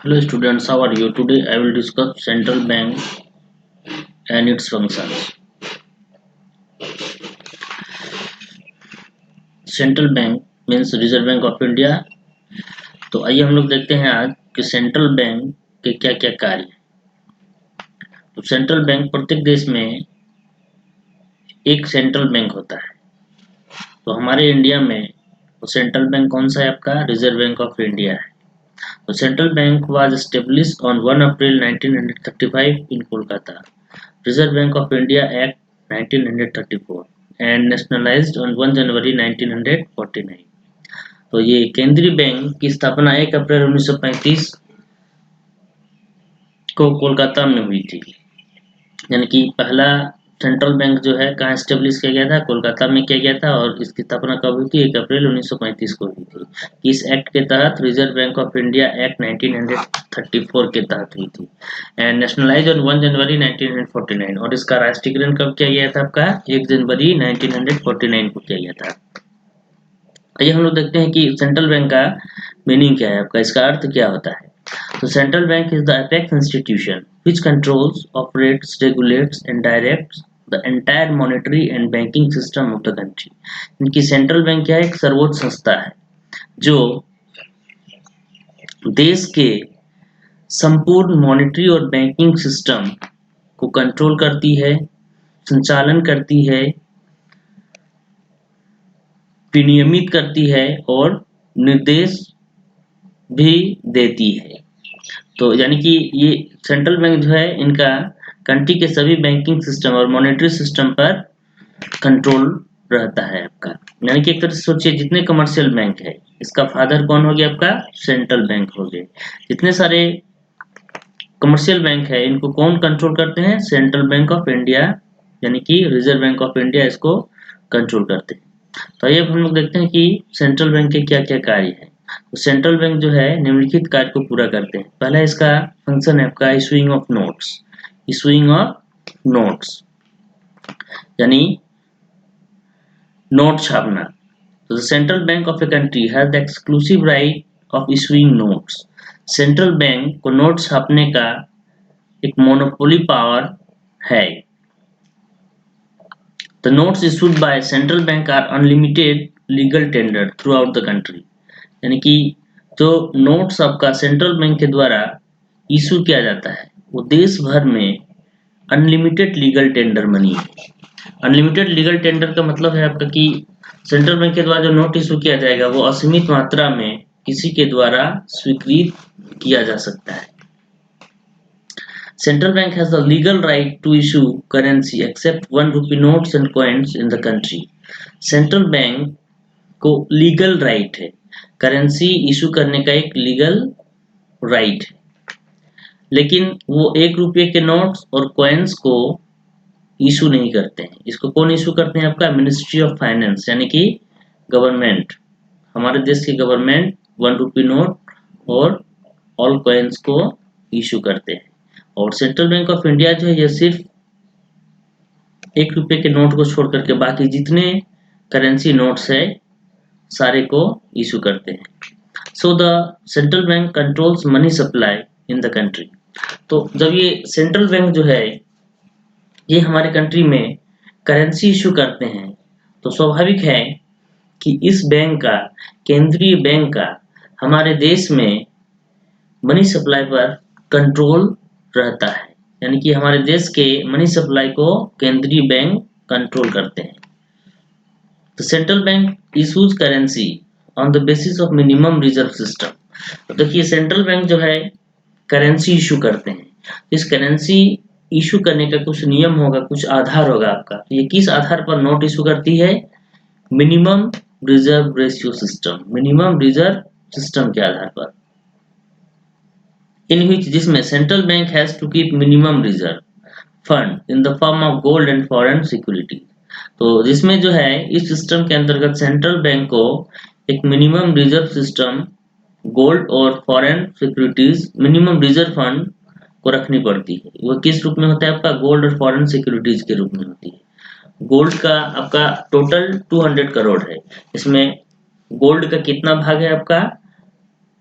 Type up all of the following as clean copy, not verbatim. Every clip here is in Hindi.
Hello students, how are you? Today I will discuss central bank and its functions. Central bank means reserve bank of India. तो आइए हम लोग देखते हैं आज कि सेंट्रल बैंक के क्या क्या कार्य हैं। तो सेंट्रल बैंक प्रत्येक देश में एक सेंट्रल बैंक होता है। तो हमारे इंडिया में तो सेंट्रल बैंक कौन सा है? आपका रिजर्व बैंक ऑफ इंडिया है। तो central bank was established on 1 April 1935 in Kolkata. Reserve Bank of India Act 1934 and nationalized on 1 जनवरी 1949। तो ये केंद्रीय बैंक की स्थापना 1 अप्रैल 1935 को कोलकाता में हुई थी। यानी कि पहला सेंट्रल बैंक जो है कहाँ एस्टेब्लिश किया गया था? कोलकाता में किया गया था। और इसकी स्थापना कब हुई थी? 1 अप्रैल 1935 को हुई थी। इस एक्ट के तहत reserve bank of India act 1934 के तहत हुई थी एंड नेशनलाइज ऑन 1 जनवरी 1949। और इसका राष्ट्रीयकरण कब किया गया था? आपका 1 जनवरी 1949 को किया गया था। आइए हम लोग देखते हैं कि सेंट्रल बैंक का मीनिंग क्या है, आपका इसका अर्थ क्या होता है। तो central bank is the apex institution which controls, operates, regulates and directs the entire monetary and banking system of the country। इनकी सेंट्रल बैंक क्या है? एक सर्वोच्च संस्था है जो देश के संपूर्ण मॉनेटरी और बैंकिंग सिस्टम को कंट्रोल करती है, संचालन करती है, विनियमित करती है और निर्देश भी देती है। तो यानी कि ये सेंट्रल बैंक जो है इनका कंट्री के सभी बैंकिंग सिस्टम और मॉनेटरी सिस्टम पर कंट्रोल रहता है आपका। यानी कि एक तरह से सोचिए जितने कमर्शियल बैंक है इसका फादर कौन हो गया? आपका सेंट्रल बैंक हो गए। जितने सारे कमर्शियल बैंक है इनको कौन कंट्रोल करते हैं? सेंट्रल बैंक ऑफ इंडिया यानी कि रिजर्व बैंक ऑफ इंडिया इसको कंट्रोल करते हैं। तो आइए अब हम लोग देखते हैं कि सेंट्रल बैंक के क्या क्या कार्य है। तो सेंट्रल बैंक जो है निम्नलिखित कार्य को पूरा करते हैं। पहला इसका फंक्शन है आपका issuing of notes. Issuing of notes यानी नोट छापना। तो the central bank of a country has the exclusive right of issuing notes. Central bank को नोट छापने का एक मोनोपोली पावर है। The notes issued by central bank are unlimited legal tender throughout the country। यानी कि जो नोट्स आपका सेंट्रल बैंक के द्वारा इशू किया जाता है वो देश भर में अनलिमिटेड लीगल टेंडर मनी है। अनलिमिटेड लीगल टेंडर का मतलब है आपका कि सेंट्रल बैंक के द्वारा जो नोट इशू किया जाएगा वो असीमित मात्रा में किसी के द्वारा स्वीकृत किया जा सकता है। Central Bank has the legal right to issue currency except 1 rupee notes and coins in the country। Central Bank को लीगल राइट है, करेंसी इशू करने का एक लीगल राइट है, लेकिन वो 1 रुपये के नोट्स और कॉइन्स को इशू नहीं करते हैं। इसको कौन इशू करते हैं? आपका मिनिस्ट्री ऑफ फाइनेंस यानी कि गवर्नमेंट, हमारे देश की गवर्नमेंट 1 रुपये नोट और ऑल कॉइन्स को इशू करते हैं। और सेंट्रल बैंक ऑफ इंडिया जो है ये सिर्फ 1 रुपये के नोट को छोड़ करके बाकी जितने करेंसी नोट्स है सारे को इशू करते हैं। So the central bank controls money supply in the country. तो जब ये सेंट्रल बैंक जो है ये हमारे कंट्री में करेंसी इशू करते हैं तो स्वाभाविक है कि इस बैंक का, केंद्रीय बैंक का हमारे देश में मनी सप्लाई पर कंट्रोल रहता है। यानी कि हमारे देश के मनी सप्लाई को केंद्रीय बैंक कंट्रोल करते हैं। तो central bank issues currency on the basis of minimum reserve system. तो देखिए सेंट्रल बैंक जो है करेंसी इशू करते हैं। इस करेंसी इशू करने का कुछ नियम होगा, कुछ आधार होगा आपका। ये किस आधार पर नोट इशू करती है? Minimum reserve ratio system, minimum reserve system के आधार पर। in which जिसमें central bank has to keep minimum reserve fund in the form of gold and foreign security. तो जिसमें जो है इस सिस्टम के अंतर्गत सेंट्रल बैंक को एक मिनिमम रिजर्व सिस्टम गोल्ड और foreign securities minimum reserve fund को रखनी पड़ती है। वो किस रूप में होता है? आपका गोल्ड और फॉरेन सिक्योरिटीज के रूप में होती है। गोल्ड का आपका टोटल 200 करोड़ है। इसमें गोल्ड का कितना भाग है? आपका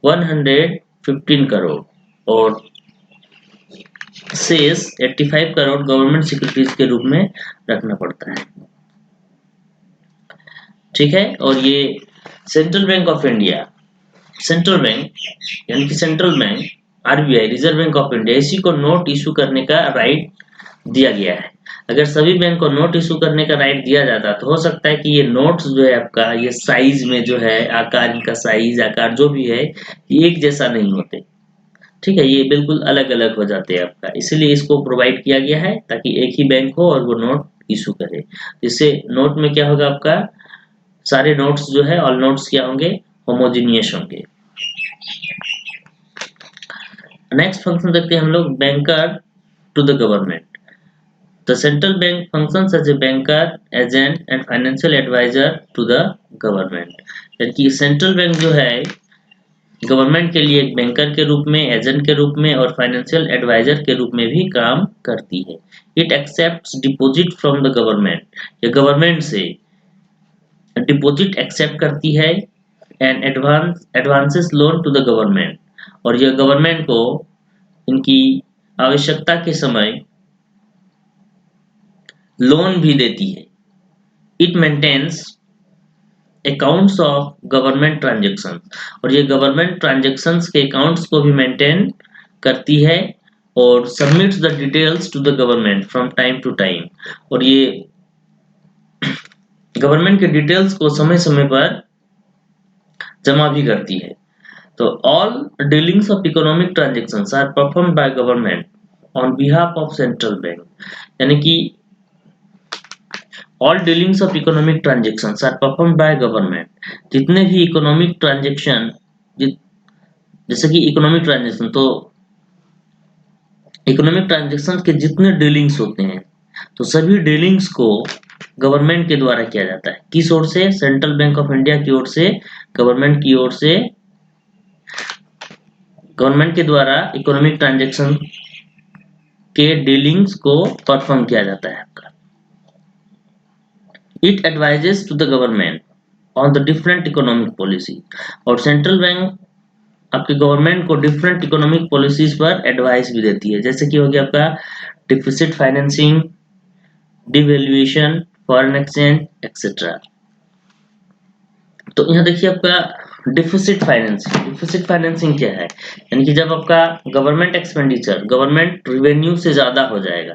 115 करोड़ और शेष 85 करोड़ गवर्नमेंट सिक्योरिटीज के रूप में रखना पड़ता है। ठीक है, और ये central bank of India, central bank यानी कि central bank RBI, reserve bank of India, इसी को नोट इशू करने का राइट दिया गया है। अगर सभी बैंक को नोट इशू करने का राइट दिया जाता तो हो सकता है कि ये नोट्स जो है आपका, ये साइज में जो है आकार, इनका साइज आकार जो भी है ये एक जैसा नहीं होते। ठीक है, ये बिल्कुल अलग अलग हो जाते हैं आपका, इसलिए इसको प्रोवाइड किया गया है ताकि एक ही बैंक हो और वो नोट इशू करे। इससे नोट में क्या होगा आपका, सारे नोट्स जो है ऑल नोट्स क्या होंगे, होमोजीनियस होंगे। नेक्स्ट फंक्शन देखते हैं हम लोग, banker to the government. The central bank functions as a banker, agent and financial advisor to the government। यानी कि सेंट्रल बैंक जो है गवर्नमेंट के लिए एक बैंकर के रूप में, एजेंट के रूप में और फाइनेंशियल एडवाइजर के रूप में भी काम करती है। It accepts deposit from the government, ये गवर्नमेंट से डिपॉजिट एक्सेप्ट करती है, and advances loan to the government, और यह गवर्नमेंट को इनकी आवश्यकता के समय लोन भी देती है। It maintains accounts of government transaction, और ये गवर्नमेंट ट्रांजेक्शन्स के अकाउंट्स को भी मेंटेन करती है और submits the details to the government from time to time, और ये गवर्नमेंट के डिटेल्स को समय समय पर जमा भी करती है। तो all dealings of economic transactions are performed by government on behalf of central bank, यानी कि all dealings of economic transactions are performed by government, जितने भी इकोनॉमिक ट्रांजेक्शन, जैसे कि इकोनॉमिक ट्रांजेक्शन, तो इकोनॉमिक ट्रांजेक्शन के जितने डीलिंग्स होते हैं तो सभी डीलिंग्स को गवर्नमेंट के द्वारा किया जाता है। किस ओर से, सेंट्रल बैंक ऑफ इंडिया की ओर से, गवर्नमेंट की ओर से, गवर्नमेंट के द्वारा इकोनॉमिक ट्रांजेक्शन के डीलिंग्स को परफॉर्म किया जाता है आपका। It advises to the government on the different economic policy, और सेंट्रल बैंक आपके गवर्नमेंट को डिफरेंट इकोनॉमिक पॉलिसीज पर एडवाइस भी देती है, जैसे कि हो गया आपका deficit financing, devaluation, foreign exchange etcetera. तो यहाँ देखिए आपका डिफिसिट फाइनेंसिंग, डिफिसिट फाइनेंसिंग क्या है, यानी कि जब आपका गवर्नमेंट एक्सपेंडिचर, गवर्नमेंट रिवेन्यू से ज्यादा हो जाएगा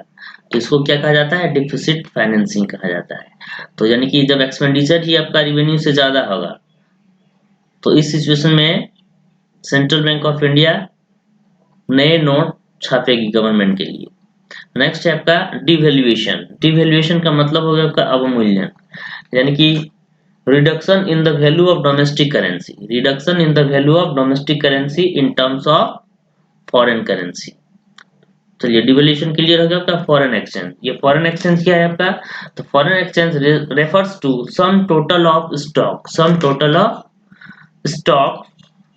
तो इसको क्या कहा जाता है, डिफिसिट फाइनेंसिंग कहा जाता है। तो यानी कि जब एक्सपेंडिचर ही आपका रिवेन्यू से ज्यादा होगा तो इस सिचुएशन में सेंट्रल बैंक ऑफ इंडिया नए नोट छापेगी गवर्नमेंट के लिए। नेक्स्ट है आपका डिवैल्यूएशन। डिवैल्यूएशन का मतलब हो गया आपका अवमूल्यन, यानी कि reduction in the value of domestic currency, reduction in the value of domestic currency in terms of foreign currency. चलिए डिवैल्यूएशन क्लियर हो गया आपका। फॉरेन एक्सचेंज, ये फॉरेन एक्सचेंज क्या है आपका, तो foreign exchange refers to sum total of stock, sum total of stock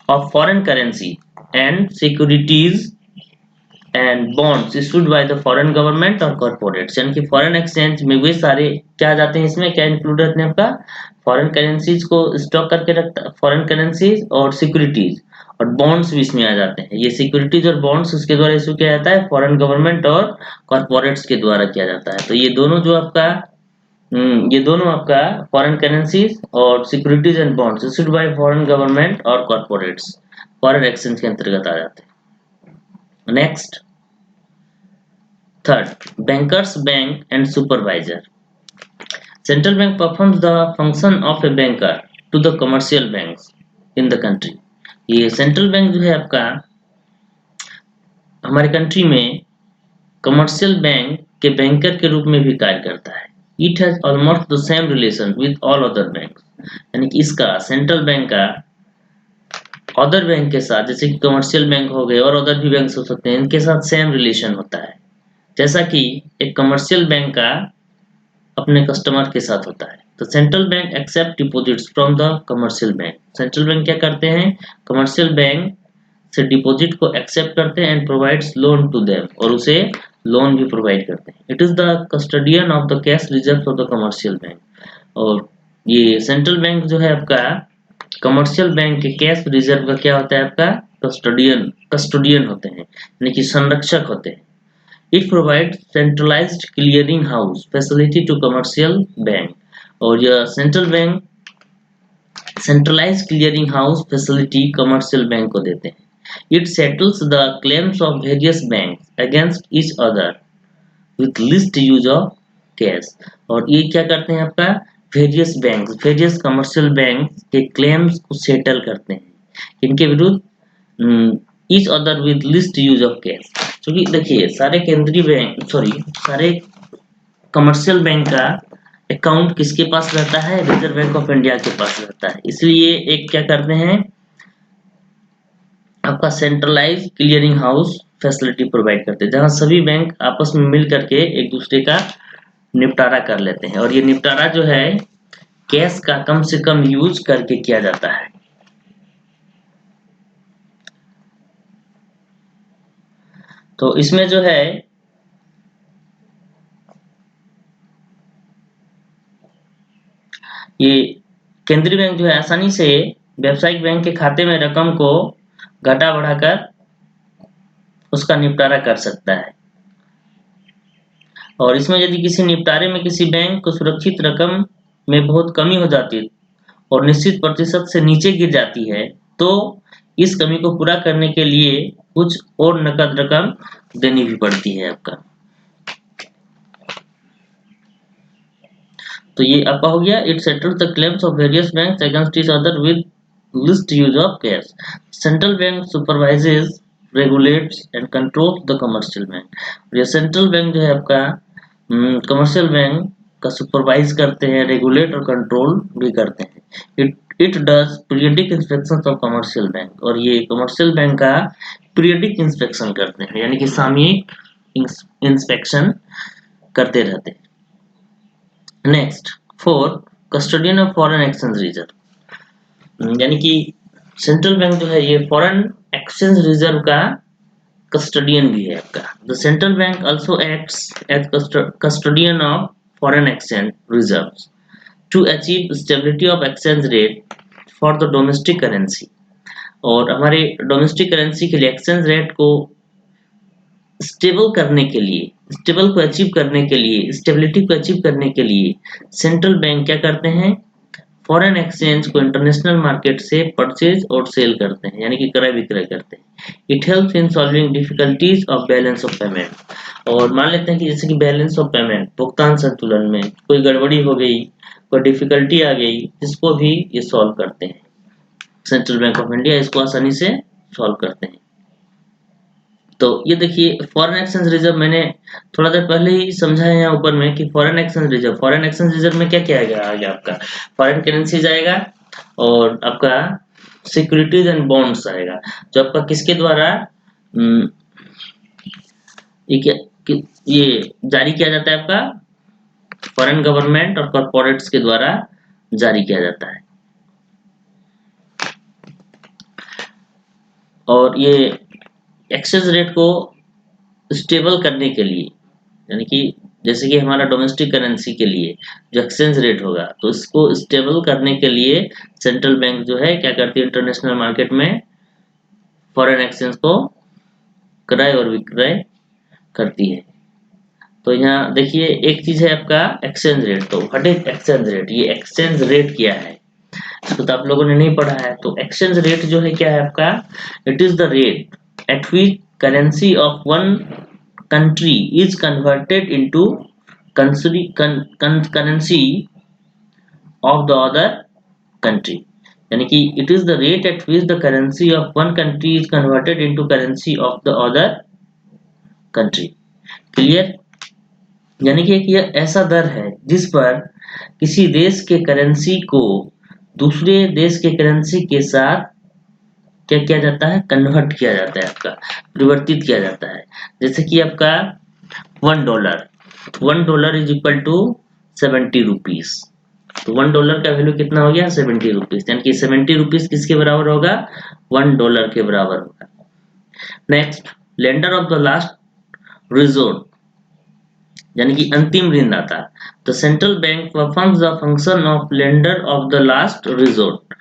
of foreign currency and securities and bonds issued by the foreign government or corporates, यानी कि फॉरेन एक्सचेंज में वे सारे क्या जाते हैं, इसमें क्या इंक्लूड रहते हैं आपका, फॉरेन करेंसीज को स्टॉक करके रखता है, फॉरेन करेंसीज और सिक्योरिटीज और बॉन्ड्स भी इसमें आ जाते हैं। ये सिक्योरिटीज और बॉन्ड्स उसके द्वारा इशू किया जाता है, फॉरेन गवर्नमेंट और कॉर्पोरेट्स के द्वारा किया जाता है। तो ये दोनों जो आपका ये दोनों आपका फॉरेन करेंसीज और securities and bonds issued by foreign government और कॉर्पोरेट्स फॉरेन एक्सचेंज के अंतर्गत आ जाते हैं। Next third, bankers bank and supervisor. Central bank performs the function of a banker to the commercial banks in the country. ये सेंट्रल बैंक जो है आपका हमारे कंट्री में कमर्शियल बैंक के बैंकर के रूप में भी कार्य करता है। It has almost the same relation with all other bank, यानी कि इसका सेंट्रल बैंक का अदर बैंक के साथ, जैसे कि कमर्शियल बैंक हो गए और अदर भी बैंक हो सकते हैं, इनके साथ सेम रिलेशन होता है, जैसा कि एक कमर्शियल बैंक का अपने कस्टमर के साथ होता है। तो central bank accept deposits from the commercial bank, central bank क्या करते हैं, कमर्शियल बैंक से डिपॉजिट को एक्सेप्ट करते हैं and provides loan to them, और उसे लोन भी प्रोवाइड करते हैं। It is the custodian of the cash reserve of the commercial bank, और ये सेंट्रल बैंक जो है आपका कमर्शियल बैंक के कैश रिजर्व का क्या होता है आपका कस्टोडियन होते हैं, यानी कि संरक्षक होते हैं। It provide centralised clearing house facility to commercial bank, और यह centralised clearing house facility commercial bank को देते हैं। It settles the claims of various banks against each other with least use of cash, और ये क्या करते हैं आपका वेरियस कमर्शियल बैंक के क्लेम्स को सेटल करते हैं इनके विरुद्ध each other with least use of cash. क्योंकि देखिए सारे कमर्शियल बैंक का अकाउंट किसके पास रहता है, रिजर्व बैंक ऑफ इंडिया के पास रहता है, इसलिए एक क्या करते हैं आपका centralise clearing house facility provide करते हैं, जहां सभी बैंक आपस में मिल करके एक दूसरे का निपटारा कर लेते हैं, और ये निपटारा जो है कैश का कम से कम यूज करके किया जाता है। तो इसमें जो है ये केंद्रीय बैंक जो है आसानी से व्यावसायिक बैंक के खाते में रकम को घटा बढ़ाकर उसका निपटारा कर सकता है, और इसमें यदि किसी निपटारे में किसी बैंक को सुरक्षित रकम में बहुत कमी हो जाती है और निश्चित प्रतिशत से नीचे गिर जाती है, तो इस कमी को पूरा करने के लिए कुछ और नकद रकम देनी भी पड़ती है आपका। तो ये आपका हो गया, it settles the claims of various banks against each other with least use of cash. Central bank supervises, regulates and controls the commercial bank. ये सेंट्रल बैंक जो है आपका कमर्शियल बैंक का सुपरवाइज करते हैं, रेगुलेट और कंट्रोल भी करते हैं। It does periodic inspection of commercial bank, और ये कमर्शियल बैंक का पीरियडिक इंस्पेक्शन करते हैं, यानी कि सामयिक इंस्पेक्शन करते रहते हैं। Next 4, custodian of foreign exchange reserve, यानी कि सेंट्रल बैंक जो है ये फॉरेन एक्सचेंज रिजर्व का कस्टोडियन भी है आपका। The central bank also acts as custodian of foreign exchange reserves to achieve stability of exchange rate for the domestic currency, और हमारे डोमेस्टिक करेंसी के लिए एक्सचेंज रेट को स्टेबिलिटी को अचीव करने के लिए सेंट्रल बैंक क्या करते हैं, फॉरेन एक्सचेंज को इंटरनेशनल मार्केट से परचेज और सेल करते हैं, यानी कि क्रय विक्रय करते हैं। It helps in solving difficulties of balance of payment, और मान लेते हैं कि जैसे कि बैलेंस ऑफ पेमेंट, भुगतान संतुलन में कोई गड़बड़ी हो गई, कोई डिफिकल्टी आ गई, इसको भी ये सॉल्व करते हैं। सेंट्रल बैंक ऑफ इंडिया इसको आसानी से सॉल्व करते हैं। तो ये देखिए फॉरेन एक्सचेंज रिजर्व मैंने थोड़ा देर पहले ही समझा है यहाँ ऊपर में कि फॉरेन एक्सचेंज रिजर्व में क्या क्या आएगा आपका फॉरेन करेंसी जाएगा, और आपका सिक्योरिटीज एंड बॉन्ड्स आएगा, जो आपका किसके द्वारा ये जारी किया जाता है, आपका फॉरेन गवर्नमेंट और कॉर्पोरेट्स के द्वारा जारी किया जाता है। और ये एक्सचेंज रेट को स्टेबल करने के लिए, यानी कि जैसे कि हमारा डोमेस्टिक करेंसी के लिए जो एक्सचेंज रेट होगा, तो इसको स्टेबल करने के लिए सेंट्रल बैंक जो है क्या करती है, इंटरनेशनल मार्केट में फॉरेन एक्सचेंज को क्रय और विक्रय करती है। तो यहाँ देखिए एक चीज है आपका एक्सचेंज रेट, तो व्हाट इज एक्सचेंज रेट, ये एक्सचेंज रेट क्या है इसको तो आप लोगों ने नहीं पढ़ा है। तो एक्सचेंज रेट जो है क्या है आपका, it is the rate at which currency of one country is converted into currency of the other country, यानी कि it is the rate at which the currency of one country is converted into currency of the other country। Clear, यानी कि यह ऐसा दर है जिस पर किसी देश के करेंसी को दूसरे देश के करेंसी के साथ क्या किया जाता है, कन्वर्ट किया जाता है, आपका परिवर्तित किया जाता है। जैसे कि आपका $1 इज इक्वल टू 70 रुपीज, तो $1 का वैल्यू कितना हो गया, 70 रुपीज, यानी कि 70 रुपीज किसके बराबर होगा, $1 के बराबर होगा। Next, lender of the last resort, यानी कि अंतिम ऋणदाता। The central bank performs the function of lender of the last resort,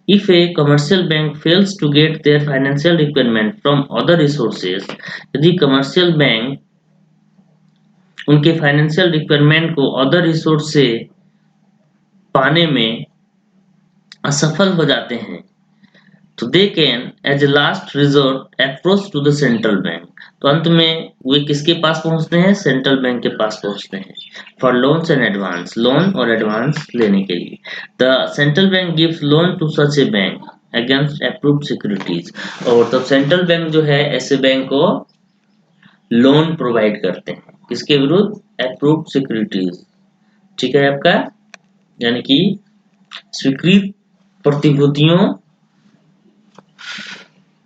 If a commercial bank fails to get their financial requirement from other resources, यदि commercial bank उनके फाइनेंशियल रिक्वायरमेंट को अदर रिसोर्स से पाने में असफल हो जाते हैं, तो they can as a last resort approach to the central bank. तो अंत में वे किसके पास पहुंचते हैं? सेंट्रल बैंक के पास पहुंचते हैं for loans and advance, loan और एडवांस लेने के लिए। The central bank gives loan to such a bank against approved securities. और तब सेंट्रल बैंक जो है ऐसे बैंक को लोन प्रोवाइड करते हैं, किसके विरुद्ध? Approved securities. ठीक है आपका, यानी कि स्वीकृत प्रतिभूतियों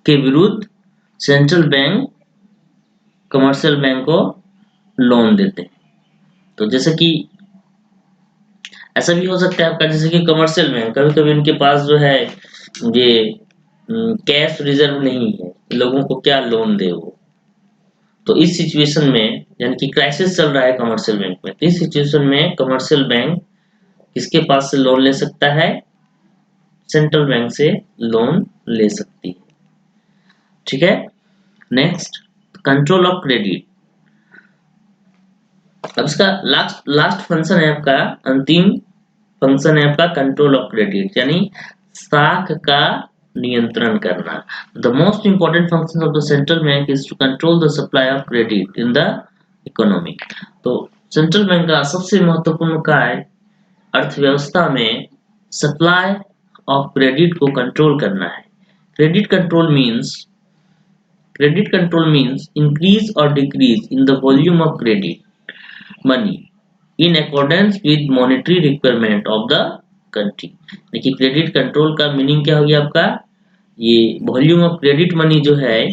के विरुद्ध सेंट्रल बैंक कमर्शियल बैंक को लोन देते हैं। तो जैसे कि ऐसा भी हो सकता है आपका, जैसे कि कमर्शियल बैंक कभी कभी इनके पास जो है ये कैश रिजर्व नहीं है, लोगों को क्या लोन दे वो। तो इस सिचुएशन में, यानी कि क्राइसिस चल रहा है कमर्शियल बैंक में, तो इस सिचुएशन में कमर्शियल बैंक किसके पास से लोन ले सकता है? सेंट्रल बैंक से लोन ले सकती है। ठीक है, नेक्स्ट कंट्रोल ऑफ क्रेडिट। अब इसका लास्ट फंक्शन है आपका, अंतिम फंक्शन है आपका कंट्रोल ऑफ क्रेडिट, यानी साख का नियंत्रण करना। The most important function of the central bank is to control the supply of credit in the economy. तो सेंट्रल बैंक का सबसे महत्वपूर्ण कार्य अर्थव्यवस्था में सप्लाई ऑफ क्रेडिट को कंट्रोल करना है। क्रेडिट कंट्रोल मीन्स इंक्रीज और decrease in the volume of credit money in accordance with monetary requirement of the country. देखिए क्रेडिट कंट्रोल का मीनिंग क्या हो गया आपका? ये वॉल्यूम ऑफ क्रेडिट मनी जो है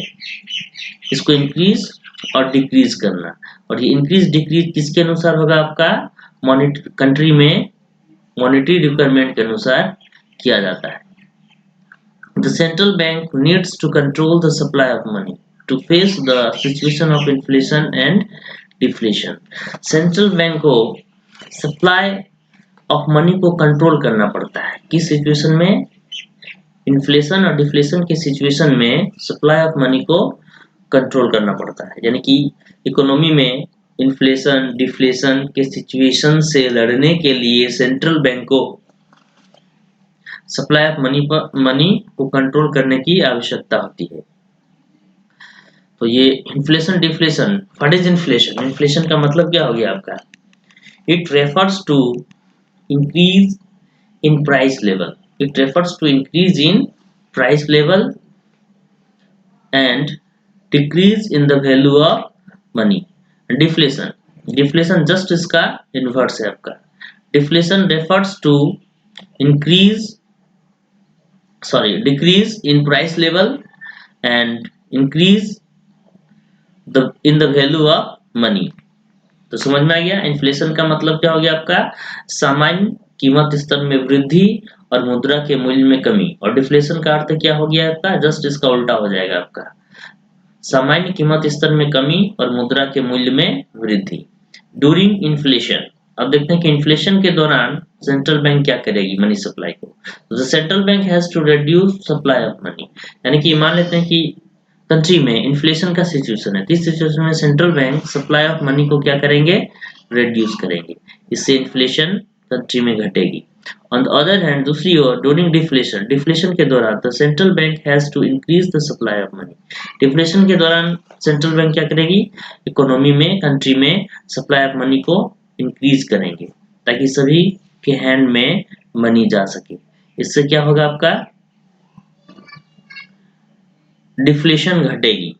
इसको इंक्रीज और डिक्रीज करना, और ये इंक्रीज डिक्रीज किसके अनुसार होगा आपका? मॉनेटरी कंट्री में मॉनेटरी रिक्वायरमेंट के अनुसार किया जाता है। The central bank needs to control the supply of money to face the situation of inflation and deflation. Central bank को supply of money को control करना पड़ता है, किस सिचुएशन में? इन्फ्लेशन और डिफ्लेशन के सिचुएशन में सप्लाई ऑफ मनी को कंट्रोल करना पड़ता है। यानी कि इकोनॉमी में इन्फ्लेशन डिफ्लेशन के सिचुएशन से लड़ने के लिए सेंट्रल बैंक को सप्लाई ऑफ मनी को कंट्रोल करने की आवश्यकता होती है। तो ये inflation deflation, what is inflation? Inflation का मतलब क्या हो गया आपका? It refers to increase in price level, it refers to increase in price level and decrease in the value of money. Deflation, deflation just इसका इन्वर्स है आपका। Deflation refers to decrease in price level and increase in the value of money। तो समझ में आ गया? इन्फ्लेशन का मतलब क्या हो गया आपका? सामान्य कीमत स्तर में वृद्धि और मुद्रा के मूल्य में कमी। और डिफ्लेशन का अर्थ क्या हो गया आपका? जस्ट इसका उल्टा हो जाएगा आपका, सामान्य कीमत स्तर में कमी और मुद्रा के मूल्य में वृद्धि। ड्यूरिंग इन्फ्लेशन, अब देखते हैं कि इन्फ्लेशन के दौरान सेंट्रल बैंक क्या करेगी मनी सप्लाई को? The central bank has to reduce supply of money, यानी कि मान लेते हैं कि कंट्री में इन्फ्लेशन का सिचुएशन है, इस सिचुएशन में central bank supply of money को क्या करेंगे? रिड्यूस करेंगे, इससे इन्फ्लेशन कंट्री में घटेगी। ऑन द अदर हैंड, दूसरी ओर ड्यूरिंग डिफ्लेशन, डिफ्लेशन के दौरान the central bank has to increase the supply of money. Deflation के दौरान सेंट्रल बैंक क्या करेगी? इकोनॉमी में कंट्री में सप्लाई ऑफ मनी को इंक्रीज करेंगे ताकि सभी के हैंड में मनी जा सके। इससे क्या होगा आपका? डिफ्लेशन घटेगी।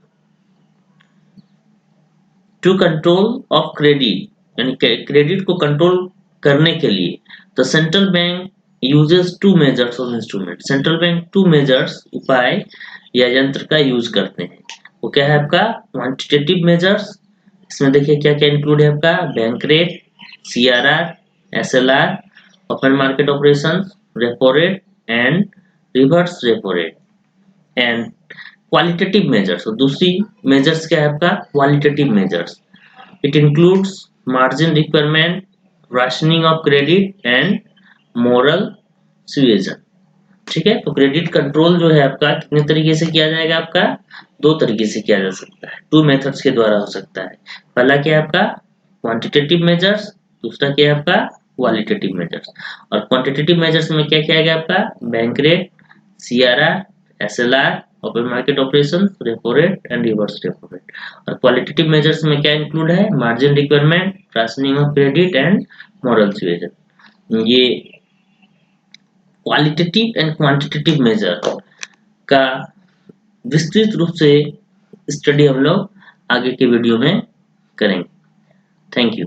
टू कंट्रोल ऑफ क्रेडिट, यानी क्रेडिट को कंट्रोल करने के लिए the central bank uses two measures of instrument, central bank two measures उपाय या यंत्र का यूज करते हैं। वो क्या है आपका? क्वांटिटेटिव मेजर्स, इसमें देखिए क्या क्या इंक्लूड है आपका? Bank rate, CRR, SLR, open market operations, repo rate and reverse repo rate and qualitative measures. और दूसरी मेजर्स क्या है आपका? Qualitative measures. It includes margin requirement, rationing of credit and moral suasion. ठीक है। तो क्रेडिट कंट्रोल जो है आपका कितने तरीके से किया जाएगा, आपका 2 तरीके से किया जा सकता है, 2 मेथड्स के द्वारा हो सकता है। पहला क्या है आपका क्वांटिटेटिव मेजर्स, दूसरा क्या है आपका क्वालिटेटिव मेजर्स। और क्वांटिटेटिव मेजर्स में क्या किया जाएगा आपका bank rate, CRR, SLR, open market operation, repo rate and reverse repo rate. और क्वालिटेटिव मेजर्स में क्या इंक्लूड है, margin requirement, rationing of credit and model suasion. ये क्वालिटेटिव एंड क्वांटिटेटिव मेजर का विस्तृत रूप से स्टडी हम लोग आगे के वीडियो में करेंगे। Thank you.